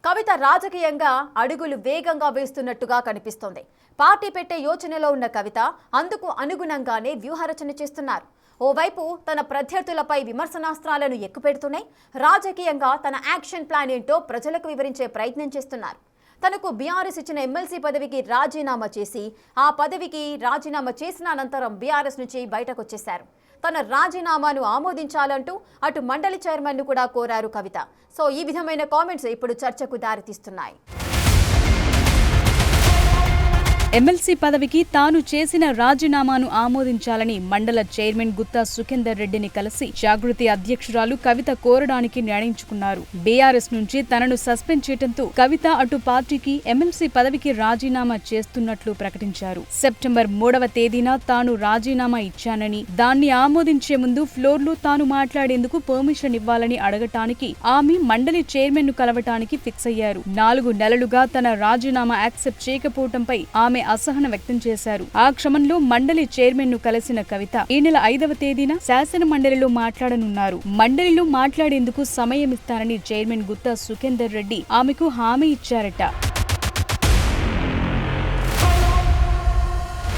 కవిత రాజకీయంగా అడుగులు వేగంగా వేస్తున్నట్టుగా కనిపిస్తోంది. పార్టీ పెట్టే యోచనలో ఉన్న కవిత అందుకు అనుగుణంగానే వ్యూహరచన చేస్తున్నారు. ఓవైపు తన ప్రత్యర్థులపై విమర్శనాస్త్రాలను ఎక్కుపెడుతూనే రాజకీయంగా తన యాక్షన్ ప్లాన్ ఏంటో ప్రజలకు వివరించే ప్రయత్నం చేస్తున్నారు. తనకు బీఆర్ఎస్ ఇచ్చిన ఎమ్మెల్సీ పదవికి రాజీనామా చేసి ఆ పదవికి రాజీనామా చేసిన అనంతరం బీఆర్ఎస్ నుంచి బయటకు వచ్చేశారు. తన రాజీనామాను ఆమోదించాలంటూ అటు మండలి చైర్మన్ను కూడా కోరారు కవిత. సో ఈ విధమైన కామెంట్స్ ఇప్పుడు చర్చకు దారితీస్తున్నాయి. ఎమ్మెల్సీ పదవికి తాను చేసిన రాజీనామాను ఆమోదించాలని మండల చైర్మన్ గుత్తా సుఖేందర్ రెడ్డిని కలిసి జాగృతి అధ్యక్షురాలు కవిత కోరడానికి నిర్ణయించుకున్నారు. బీఆర్ఎస్ నుంచి తనను సస్పెండ్ చేయడంతో కవిత అటు పార్టీకి ఎమ్మెల్సీ పదవికి రాజీనామా చేస్తున్నట్లు ప్రకటించారు. సెప్టెంబర్ 3వ తేదీన తాను రాజీనామా ఇచ్చానని, దాన్ని ఆమోదించే ముందు ఫ్లోర్లో తాను మాట్లాడేందుకు పర్మిషన్ ఇవ్వాలని అడగటానికి ఆమె మండలి చైర్మన్ ను కలవటానికి ఫిక్స్ అయ్యారు. 4 నెలలుగా తన రాజీనామా యాక్సెప్ట్ చేయకపోవడంపై ఆమె అసహనం వ్యక్తం చేశారు. ఆ క్రమంలో మండలి చైర్మన్ ను కలిసిన కవిత ఈ నెల 5వ తేదీన శాసన మండలిలో మాట్లాడనున్నారు. మండలిలో మాట్లాడేందుకు సమయం ఇస్తానని చైర్మన్ గుత్తా సుఖేందర్ రెడ్డి ఆమెకు హామీ ఇచ్చారట.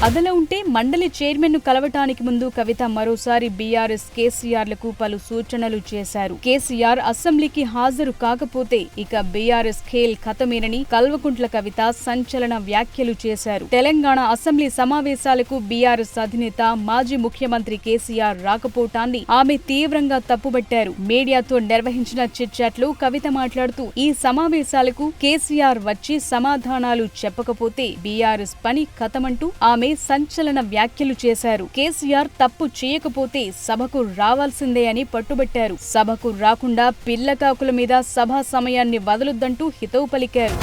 అదలా ఉంటే మండలి చైర్మన్ ను కలవటానికి ముందు కవిత మరోసారి బీఆర్ఎస్ కేసీఆర్లకు పలు సూచనలు చేశారు. కేసీఆర్ అసెంబ్లీకి హాజరు కాకపోతే ఇక బీఆర్ఎస్ ఖేల్ ఖతమేనని కల్వకుంట్ల కవిత సంచలన వ్యాఖ్యలు చేశారు. తెలంగాణ అసెంబ్లీ సమావేశాలకు బీఆర్ఎస్ అధినేత మాజీ ముఖ్యమంత్రి కేసీఆర్ రాకపోవటాన్ని ఆమె తీవ్రంగా తప్పుబట్టారు. మీడియాతో నిర్వహించిన చిట్ చాట్ లో కవిత మాట్లాడుతూ ఈ సమావేశాలకు కేసీఆర్ వచ్చి సమాధానాలు చెప్పకపోతే బీఆర్ఎస్ పని ఖతమంటూ ఆమె సంచలన వ్యాఖ్యలు చేశారు. కేసీఆర్ తప్పు చేయకపోతే సభకు రావాల్సిందే అని పట్టుబట్టారు. సభకు రాకుండా పిల్లకాకుల మీద సభా సమయాన్ని వదలొద్దంటూ హితవు పలికారు.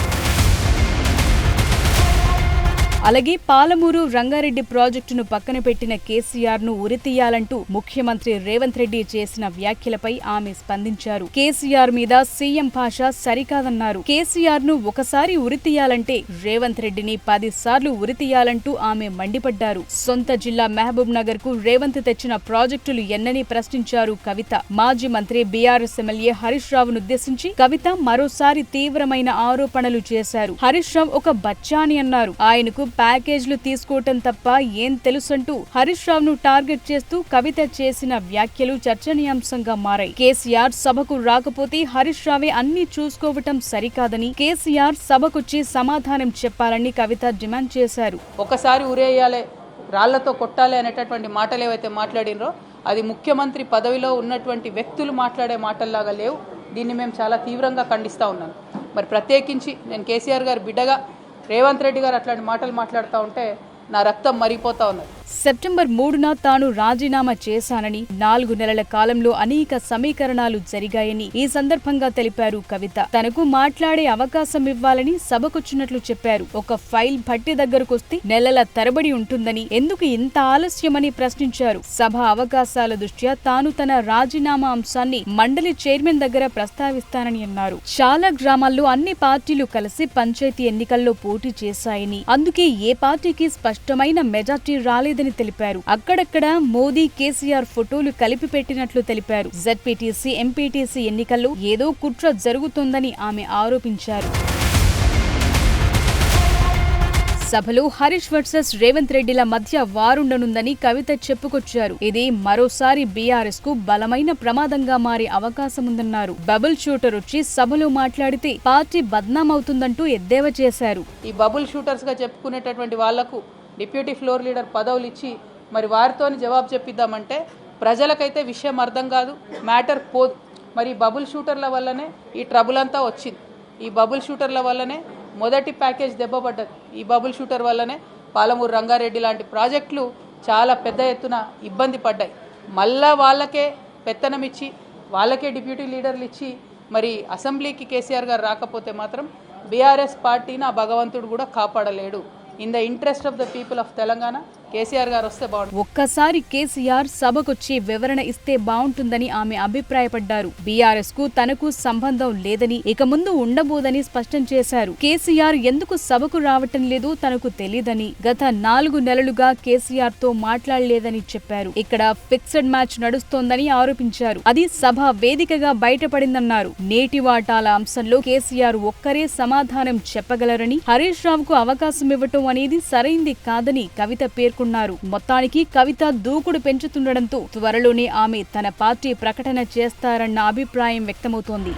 అలాగే పాలమూరు రంగారెడ్డి ప్రాజెక్టును పక్కన పెట్టిన కేసీఆర్ ను ఉరితీయాలంటూ ముఖ్యమంత్రి రేవంత్ రెడ్డి చేసిన వ్యాఖ్యలపై ఆమె స్పందించారు. కేసీఆర్ మీద సీఎం భాష సరికాదన్నారు. కేసీఆర్ ను ఒకసారి ఉరితీయాలంటే రేవంత్ రెడ్డిని 10 సార్లు ఉరితీయాలంటూ ఆమె మండిపడ్డారు. సొంత జిల్లా మహబూబ్ నగర్ కు రేవంత్ తెచ్చిన ప్రాజెక్టులు ఎన్నని ప్రశ్నించారు కవిత. మాజీ మంత్రి బీఆర్ఎస్ ఎమ్మెల్యే హరీష్ రావును ఉద్దేశించి కవిత మరోసారి తీవ్రమైన ఆరోపణలు చేశారు. హరీష్ రావు ఒక బచ్చాని అన్నారు. ఆయనకు ప్యాకేజ్లు తీసుకోవటం తప్ప ఏం తెలుసంటూ హరీష్ రావును టార్గెట్ చేస్తూ కవిత చేసిన వ్యాఖ్యలు చర్చనీయాంశంగా మారాయి. కేసీఆర్ సభకు రాకపోతే హరీష్ రావే అన్ని చూసుకోవటం సరికాదని, కేసీఆర్ సభకొచ్చి సమాధానం చెప్పాలని కవిత డిమాండ్ చేశారు. ఒకసారి ఉరేయాలే, రాళ్లతో కొట్టాలి అనేటటువంటి మాటలు ఏవైతే మాట్లాడినరో అది ముఖ్యమంత్రి పదవిలో ఉన్నటువంటి వ్యక్తులు మాట్లాడే మాటల్లాగా లేవు. దీన్ని మేము చాలా తీవ్రంగా ఖండిస్తూ ఉన్నాను. మరి ప్రత్యేకించి నేను కేసీఆర్ గారి బిడ్డగా రేవంత్ రెడ్డి గారు అట్లాంటి మాటలు మాట్లాడుతూ ఉంటే నా రక్తం మరిగిపోతా ఉన్నది. సెప్టెంబర్ 3న తాను రాజీనామా చేశానని, 4 నెలల కాలంలో అనేక సమీకరణాలు జరిగాయని ఈ సందర్భంగా తెలిపారు కవిత. తనకు మాట్లాడే అవకాశం ఇవ్వాలని సభకొచ్చినట్లు చెప్పారు. ఒక ఫైల్ భట్టి దగ్గరకొస్తే నెలల తరబడి ఉంటుందని, ఎందుకు ఇంత ఆలస్యమని ప్రశ్నించారు. సభ అవకాశాల దృష్ట్యా తాను తన రాజీనామా అంశాన్ని మండలి చైర్మన్ దగ్గర ప్రస్తావిస్తానని అన్నారు. చాలా గ్రామాల్లో అన్ని పార్టీలు కలిసి పంచాయతీ ఎన్నికల్లో పోటీ చేశాయని, అందుకే ఏ పార్టీకి స్పష్టమైన మెజార్టీ రాలేదని తెలిపారు. అక్కడక్కడ మోదీ కేసీఆర్ ఫోటోలు కలిపి పెట్టినట్లు తెలిపారు. జెడ్పీటీసీ ఎంపీటీసీ ఎన్నికల్లో ఏదో కుట్ర జరుగుతోందని ఆమె ఆరోపించారు. సభలో హరీష్ వర్సెస్ రేవంత్ రెడ్డిల మధ్య వారుండనుందని కవిత చెప్పుకొచ్చారు. ఇది మరోసారి బీఆర్ఎస్ కు బలమైన ప్రమాదంగా మారే అవకాశముందన్నారు. బబుల్ షూటర్ వచ్చి సభలో మాట్లాడితే పార్టీ బద్నామవుతుందంటూ ఎద్దేవా చేశారు. ఈ బబుల్ షూటర్స్ గా చెప్పుకునేటటువంటి వాళ్లకు డిప్యూటీ ఫ్లోర్ లీడర్ పదవులు ఇచ్చి మరి వారితోని జవాబు చెప్పిద్దామంటే ప్రజలకైతే విషయం అర్థం కాదు, మ్యాటర్ పోదు. మరి బబుల్ షూటర్ల వల్లనే ఈ ట్రబుల్ అంతా వచ్చింది. ఈ బబుల్ షూటర్ల వల్లనే మొదటి ప్యాకేజ్ దెబ్బపడ్డది. ఈ బబుల్ షూటర్ వల్లనే పాలమూరు రంగారెడ్డి లాంటి ప్రాజెక్టులు చాలా పెద్ద ఎత్తున ఇబ్బంది పడ్డాయి. మళ్ళా వాళ్ళకే పెత్తనం ఇచ్చి, వాళ్ళకే డిప్యూటీ లీడర్లు ఇచ్చి మరి అసెంబ్లీకి కేసీఆర్ గారు రాకపోతే మాత్రం బీఆర్ఎస్ పార్టీని ఆ భగవంతుడు కూడా కాపాడలేడు. In the interest of the people of Telangana, KCR గారు వస్తే బాగుంటుంది. ఒక్కసారి కేసీఆర్ సభకొచ్చి వివరణ ఇస్తే బాగుంటుందని ఆమె అభిప్రాయపడ్డారు. బీఆర్ఎస్ కు తనకు సంబంధం లేదని, ఇక ముందు ఉండబోదని స్పష్టం చేశారు. కేసీఆర్ ఎందుకు సభకు రావటం లేదు తనకు తెలీదని, గత 4 నెలలుగా కేసీఆర్ తో మాట్లాడలేదని చెప్పారు. ఇక్కడ ఫిక్స్డ్ మ్యాచ్ నడుస్తోందని ఆరోపించారు. అది సభ వేదికగా బయటపడిందన్నారు. నేటి వాటాల అంశంలో కేసీఆర్ ఒక్కరే సమాధానం చెప్పగలరని, హరీష్ రావుకు అవకాశం ఇవ్వటం అనేది సరైంది కాదని కవిత పేర్కొన్నారు. మొత్తానికి కవిత దూకుడు పెంచుతుండటంతో త్వరలోనే ఆమె తన పార్టీ ప్రకటన చేస్తారన్న అభిప్రాయం వ్యక్తమవుతోంది.